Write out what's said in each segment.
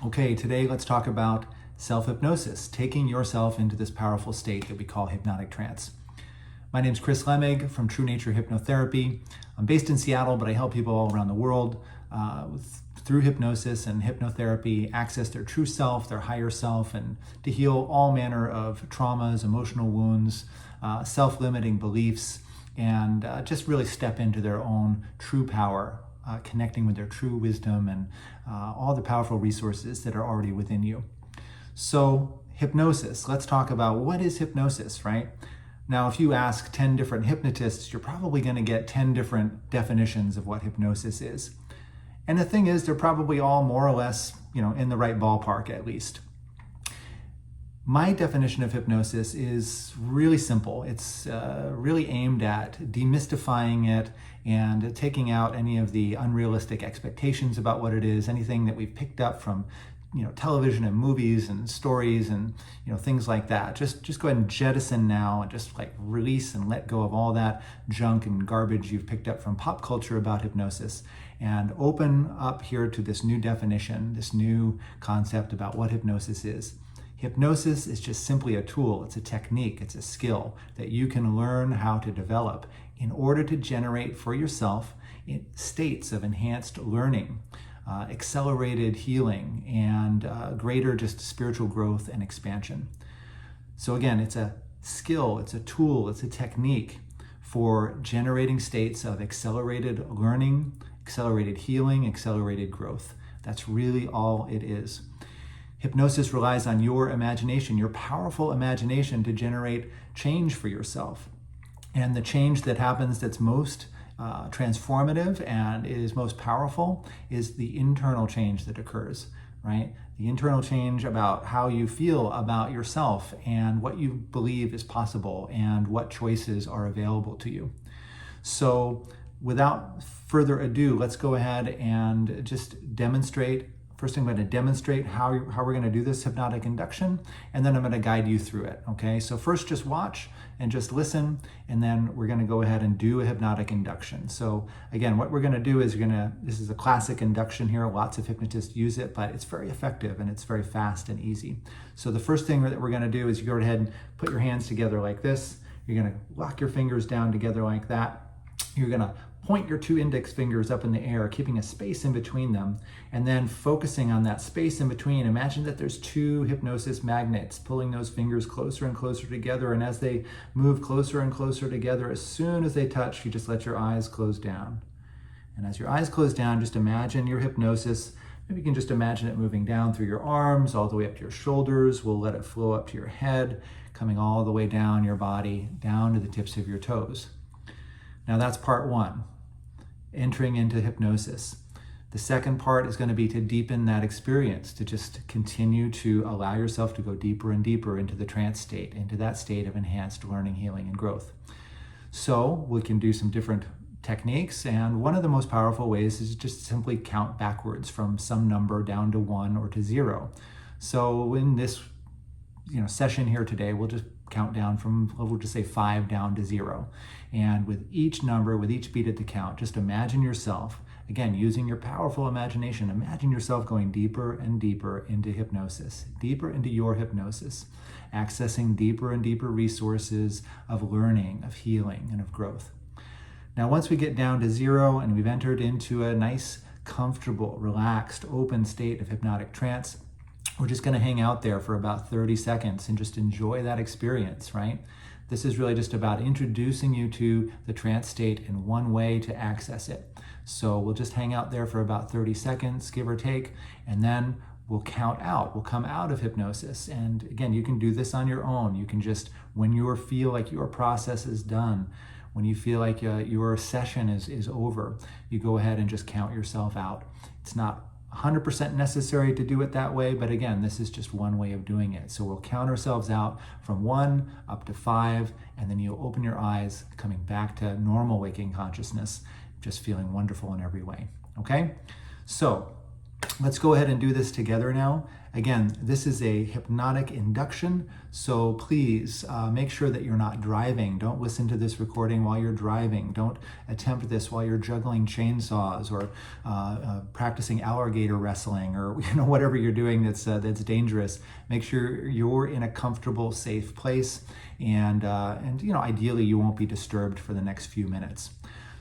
Okay, today let's talk about self-hypnosis, taking yourself into this powerful state that we call hypnotic trance. My name's Chris Lemig from True Nature Hypnotherapy. I'm based in Seattle, but I help people all around the world through hypnosis and hypnotherapy access their true self, their higher self, and to heal all manner of traumas, emotional wounds, self-limiting beliefs, and just really step into their own true power, connecting with their true wisdom and all the powerful resources that are already within you. So hypnosis, let's talk about what is hypnosis, right? Now, if you ask 10 different hypnotists, you're probably going to get 10 different definitions of what hypnosis is. And the thing is, they're probably all more or less, in the right ballpark at least. My definition of hypnosis is really simple. It's really aimed at demystifying it and taking out any of the unrealistic expectations about what it is, anything that we've picked up from television and movies and stories and things like that. Just go ahead and jettison now and just release and let go of all that junk and garbage you've picked up from pop culture about hypnosis and open up here to this new definition, this new concept about what hypnosis is. Hypnosis is just simply a tool, it's a technique, it's a skill that you can learn how to develop in order to generate for yourself states of enhanced learning, accelerated healing, and greater just spiritual growth and expansion. So again, it's a skill, it's a tool, it's a technique for generating states of accelerated learning, accelerated healing, accelerated growth. That's really all it is. Hypnosis relies on your imagination, your powerful imagination, to generate change for yourself. And the change that happens that's most transformative and is most powerful is the internal change that occurs, right? The internal change about how you feel about yourself and what you believe is possible and what choices are available to you. So without further ado, let's go ahead and just demonstrate. First, I'm going to demonstrate how we're going to do this hypnotic induction, and then I'm going to guide you through it, okay? So first, just watch and just listen, and then we're going to go ahead and do a hypnotic induction. So again, what we're going to do is this is a classic induction here. Lots of hypnotists use it, but it's very effective and it's very fast and easy. So the first thing that we're going to do is you go ahead and put your hands together like this. You're going to lock your fingers down together like that. You're going to point your two index fingers up in the air, keeping a space in between them, and then focusing on that space in between. Imagine that there's two hypnosis magnets pulling those fingers closer and closer together, and as they move closer and closer together, as soon as they touch, you just let your eyes close down. And as your eyes close down, just imagine your hypnosis. Maybe you can just imagine it moving down through your arms, all the way up to your shoulders. We'll let it flow up to your head, coming all the way down your body, down to the tips of your toes. Now that's part one, entering into hypnosis. The second part is going to be to deepen that experience, to just continue to allow yourself to go deeper and deeper into the trance state, into that state of enhanced learning, healing, and growth. So we can do some different techniques, and one of the most powerful ways is just simply count backwards from some number down to 1 or to 0. So in this session here today, we'll just count down from, we'll just say 5 down to 0. And with each number, with each beat at the count, just imagine yourself, again, using your powerful imagination, imagine yourself going deeper and deeper into hypnosis, deeper into your hypnosis, accessing deeper and deeper resources of learning, of healing, and of growth. Now, once we get down to 0 and we've entered into a nice, comfortable, relaxed, open state of hypnotic trance, we're just going to hang out there for about 30 seconds and just enjoy that experience, right? This is really just about introducing you to the trance state in one way to access it. So we'll just hang out there for about 30 seconds, give or take, and then we'll count out. We'll come out of hypnosis. And again, you can do this on your own. You can just, when you feel like your process is done, when you feel like your session is over, you go ahead and just count yourself out. It's not 100% necessary to do it that way, but again, this is just one way of doing it. So we'll count ourselves out from 1 up to 5, and then you'll open your eyes, coming back to normal waking consciousness, just feeling wonderful in every way, okay? So Let's go ahead and do this together now. Again, this is a hypnotic induction, so please make sure that you're not driving. Don't listen to this recording while you're driving. Don't attempt this while you're juggling chainsaws or practicing alligator wrestling, or whatever you're doing that's dangerous. Make sure you're in a comfortable, safe place, and ideally you won't be disturbed for the next few minutes.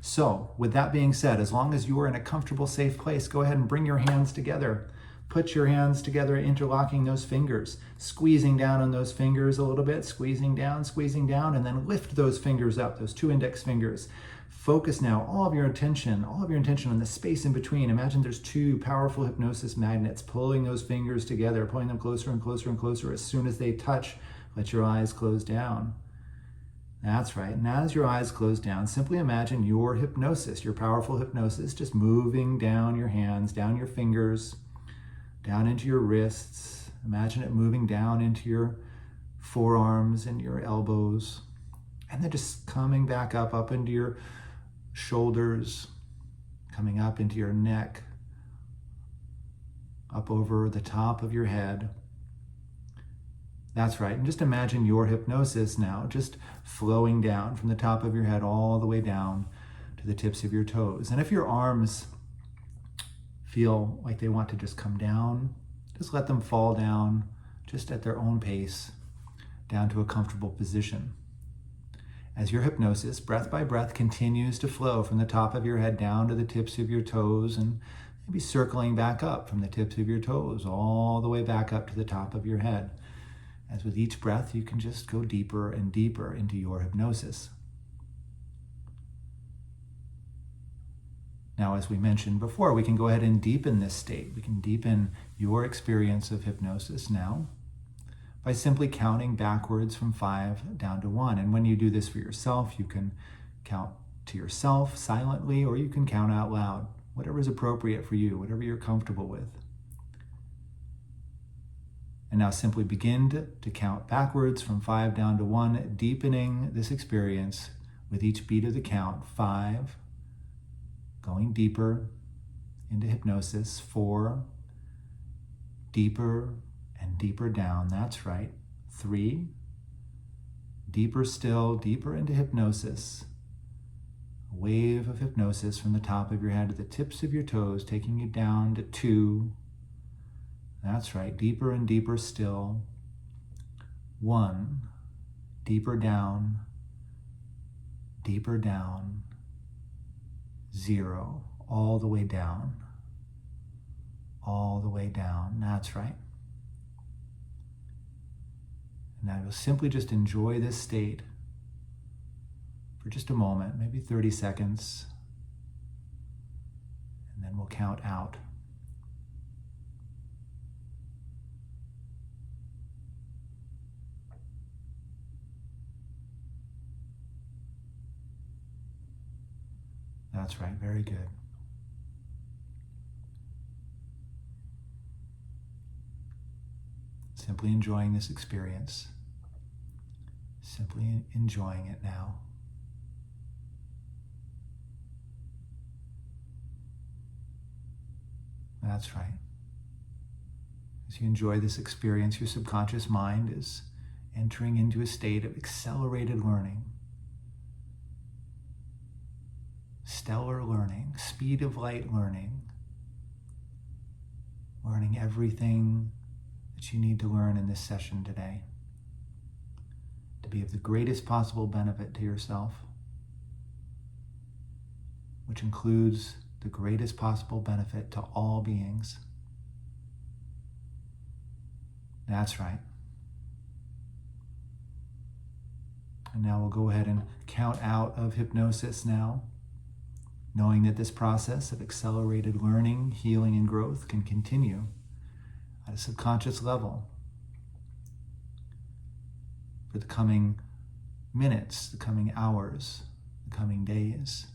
So with that being said, as long as you are in a comfortable, safe place, go ahead and bring your hands together. Put your hands together, interlocking those fingers, squeezing down on those fingers a little bit, squeezing down, and then lift those fingers up, those 2 index fingers. Focus now all of your attention on the space in between. Imagine there's 2 powerful hypnosis magnets pulling those fingers together, pulling them closer and closer and closer. As soon as they touch, let your eyes close down. That's right. And as your eyes close down, simply imagine your hypnosis, your powerful hypnosis, just moving down your hands, down your fingers, down into your wrists. Imagine it moving down into your forearms and your elbows, and then just coming back up into your shoulders, coming up into your neck, up over the top of your head. That's right. And just imagine your hypnosis now just flowing down from the top of your head all the way down to the tips of your toes. And if your arms feel like they want to just come down, just let them fall down just at their own pace, down to a comfortable position. As your hypnosis, breath by breath, continues to flow from the top of your head down to the tips of your toes, and maybe circling back up from the tips of your toes all the way back up to the top of your head. As with each breath, you can just go deeper and deeper into your hypnosis. Now, as we mentioned before, we can go ahead and deepen this state. We can deepen your experience of hypnosis now by simply counting backwards from 5 down to 1. And when you do this for yourself, you can count to yourself silently, or you can count out loud, whatever is appropriate for you, whatever you're comfortable with. And now simply begin to count backwards from 5 down to 1, deepening this experience with each beat of the count. 5, going deeper into hypnosis. 4, deeper and deeper down. That's right. 3, deeper still, deeper into hypnosis. A wave of hypnosis from the top of your head to the tips of your toes, taking you down to 2. That's right, deeper and deeper still. 1, deeper down, 0, all the way down, that's right. And now you'll simply just enjoy this state for just a moment, maybe 30 seconds, and then we'll count out. That's right, very good. Simply enjoying this experience. Simply enjoying it now. That's right. As you enjoy this experience, your subconscious mind is entering into a state of accelerated learning. Stellar learning, speed of light learning, learning everything that you need to learn in this session today to be of the greatest possible benefit to yourself, which includes the greatest possible benefit to all beings. That's right. And now we'll go ahead and count out of hypnosis now, knowing that this process of accelerated learning, healing, and growth can continue at a subconscious level for the coming minutes, the coming hours, the coming days,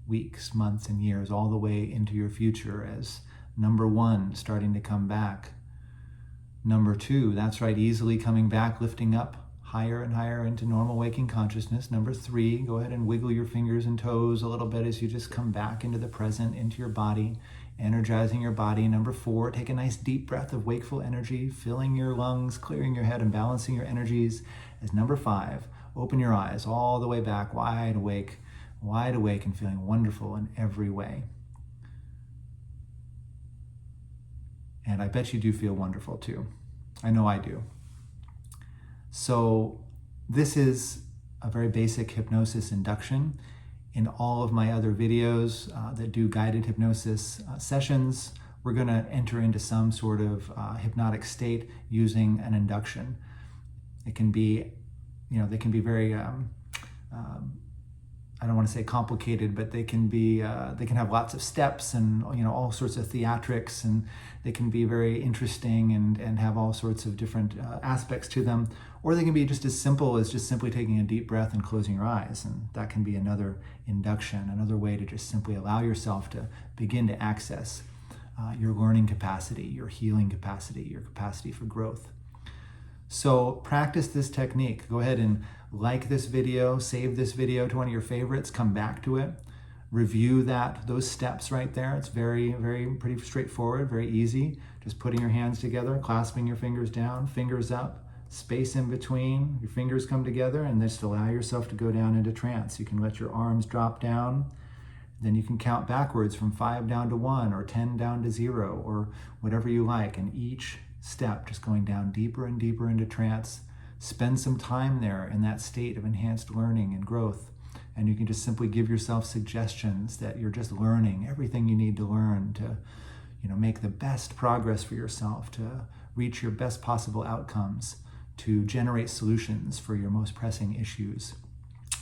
weeks, months, and years, all the way into your future as number 1 starting to come back. Number 2, that's right, easily coming back, lifting up higher and higher into normal waking consciousness. Number 3, go ahead and wiggle your fingers and toes a little bit as you just come back into the present, into your body, energizing your body. Number 4, take a nice deep breath of wakeful energy, filling your lungs, clearing your head, and balancing your energies. As number 5, open your eyes all the way back, wide awake and feeling wonderful in every way. And I bet you do feel wonderful too. I know I do. So this is a very basic hypnosis induction. In all of my other videos that do guided hypnosis sessions, we're going to enter into some sort of hypnotic state using an induction. It can be, they can be very, I don't want to say complicated, but they can be, they can have lots of steps and, all sorts of theatrics, and they can be very interesting and have all sorts of different aspects to them. Or they can be just as simple as just simply taking a deep breath and closing your eyes. And that can be another induction, another way to just simply allow yourself to begin to access your learning capacity, your healing capacity, your capacity for growth. So practice this technique. Go ahead and like this video, save this video to one of your favorites, come back to it, review those steps right there. It's very, pretty straightforward, very easy. Just putting your hands together, clasping your fingers down, fingers up, space in between, your fingers come together, and just allow yourself to go down into trance. You can let your arms drop down. Then you can count backwards from 5 down to 1 or 10 down to 0 or whatever you like. And each step just going down deeper and deeper into trance. Spend some time there in that state of enhanced learning and growth. And you can just simply give yourself suggestions that you're just learning everything you need to learn to, make the best progress for yourself, to reach your best possible outcomes, to generate solutions for your most pressing issues.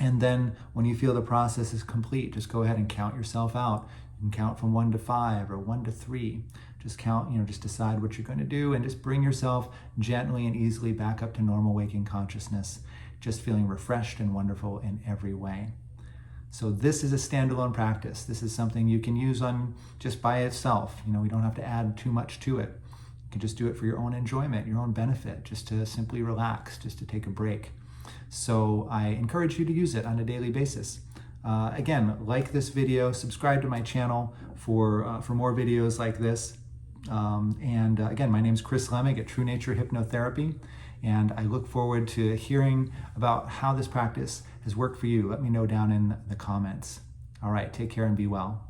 And then when you feel the process is complete, just go ahead and count yourself out. You can count from 1 to 5 or 1 to 3. Just count, just decide what you're going to do and just bring yourself gently and easily back up to normal waking consciousness, just feeling refreshed and wonderful in every way. So this is a standalone practice. This is something you can use on just by itself. We don't have to add too much to it. You can just do it for your own enjoyment, your own benefit, just to simply relax, just to take a break. So I encourage you to use it on a daily basis. Again, like this video, subscribe to my channel for more videos like this. Again, my name is Chris Lemig at True Nature Hypnotherapy, and I look forward to hearing about how this practice has worked for you. Let me know down in the comments. All right, take care and be well.